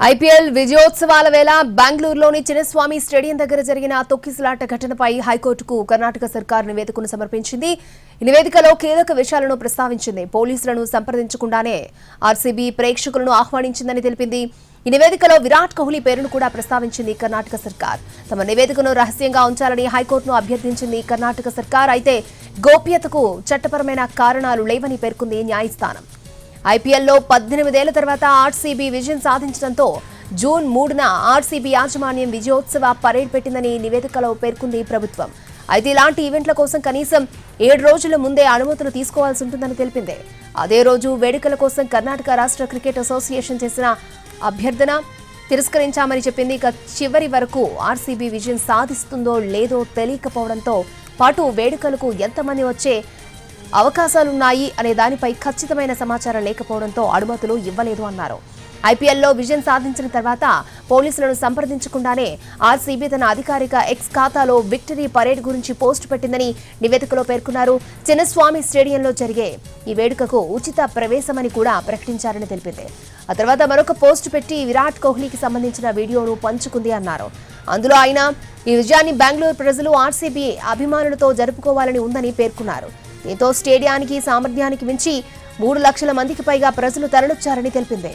IPL విజయోత్సవాల వేళ బెంగళూరులోని Chinnaswamy stadium దగ్గర జరిగిన తొక్కిసలాట ఘటనపై హైకోర్టుకు కర్ణాటక సర్కార్ నివేదికను సమర్పించింది. ఈ నివేదికలో కీలక విషయాలను ప్రస్తావించింది. పోలీసులను సంప్రదించకుండానే ఆర్సీబీ ప్రేక్షకులను ఆహ్వానించిందని తెలిపింది. ఈ నివేదికలో విరాట్ కోహ్లీ పేరును కూడా ప్రస్తావించింది కర్ణాటక సర్కార్. తమ నివేదికను రహస్యంగా ఉంచాలని హైకోర్టును అభ్యర్థించింది కర్ణాటక సర్కార్. అయితే గోప్యతకు చట్టపరమైన కారణాలు లేవని పేర్కొంది న్యాయస్థానం. ఐపీఎల్లో 18 ఏళ్ల తర్వాత ఆర్సీబీ విజయం సాధించడంతో జూన్ 3న ఆర్సీబీ యాజమాన్యం విజయోత్సవ పరేడ్ పెట్టిందని నివేదికలో పేర్కొంది ప్రభుత్వం. అయితే ఇలాంటి ఈవెంట్ల కోసం కనీసం 7 రోజుల ముందే అనుమతులు తీసుకోవాల్సి ఉంటుందని తెలిపింది. అదే రోజు వేడుకల కోసం కర్ణాటక రాష్ట్ర క్రికెట్ అసోసియేషన్ చేసిన అభ్యర్థన తిరస్కరించామని చెప్పింది. ఇక చివరి వరకు ఆర్సీబీ విజయం సాధిస్తుందో లేదో తెలియకపోవడంతో పాటు వేడుకలకు ఎంతమంది వచ్చే అవకాశాలున్నాయి అనే దానిపై ఖచ్చితమైన సమాచారం లేకపోవడంతో అనుమతులు ఇవ్వలేదు అన్నారు. ఐపీఎల్లో విజయం సాధించిన తర్వాత పోలీసులను సంప్రదించకుండానే ఆర్సీబీ తన అధికారిక ఎక్స్ ఖాతాలో విక్టరీ పరేడ్ గురించి పోస్టు పెట్టిందని నివేదికలో పేర్కొన్నారు. చిన్నస్వామి స్టేడియంలో జరిగే ఈ వేడుకకు ఉచిత ప్రవేశమని కూడా ప్రకటించారని తెలిపింది. ఆ తర్వాత మరొక పోస్టు పెట్టి విరాట్ కోహ్లీకి సంబంధించిన వీడియోను పంచుకుంది అన్నారు. అందులో ఆయన ఈ విజయాన్ని బెంగళూరు ప్రజలు ఆర్సీబీ అభిమానులతో జరుపుకోవాలని ఉందని పేర్కొన్నారు. దీంతో స్టేడియానికి సామర్థ్యానికి మించి 3 లక్షల మందికి పైగా ప్రజలు తరలివచ్చారని తెలిపింది.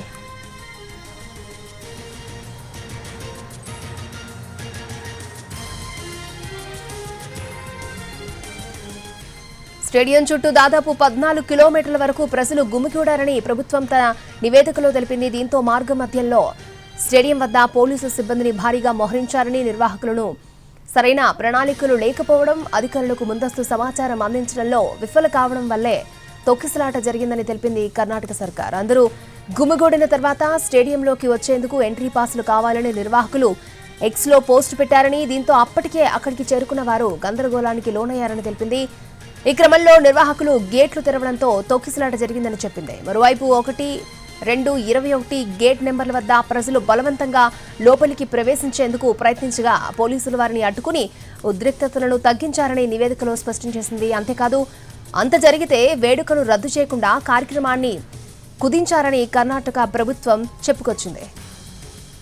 స్టేడియం చుట్టూ దాదాపు 14 కిలోమీటర్ల వరకు ప్రజలు గుమికూడారని ప్రభుత్వం తన నివేదికలో తెలిపింది. దీంతో మార్గ మధ్యంలో స్టేడియం వద్ద పోలీసు సిబ్బందిని భారీగా మోహరించారని, నిర్వాహకులను సరైన ప్రణాళికలు లేకపోవడం, అధికారులకు ముందస్తు సమాచారం అందించడంలో విఫల కావడం వల్లే తొక్కిసలాట జరిగిందని తెలిపింది కర్ణాటక సర్కార్. అందరూ గుమిగూడిన తర్వాత స్టేడియంలోకి వచ్చేందుకు ఎంట్రీ పాసులు కావాలని నిర్వాహకులు ఎక్స్లో పోస్టు పెట్టారని, దీంతో అప్పటికే అక్కడికి చేరుకున్న వారు గందరగోళానికి లోనయ్యారని తెలిపింది. ఈ క్రమంలో నిర్వాహకులు గేట్లు తెరవడంతో తొక్కిసలాట జరిగిందని చెప్పింది. మరోవైపు 1, 2, 21 గేట్ నెంబర్ల వద్ద ప్రజలు బలవంతంగా లోపలికి ప్రవేశించేందుకు ప్రయత్నించగా పోలీసులు వారిని అడ్డుకుని ఉద్రిక్తతలను తగ్గించారని నివేదికలో స్పష్టం చేసింది. అంతేకాదు అంత జరిగితే వేడుకను రద్దు చేయకుండా కార్యక్రమాన్ని కుదించారని కర్ణాటక ప్రభుత్వం చెప్పుకొచ్చింది.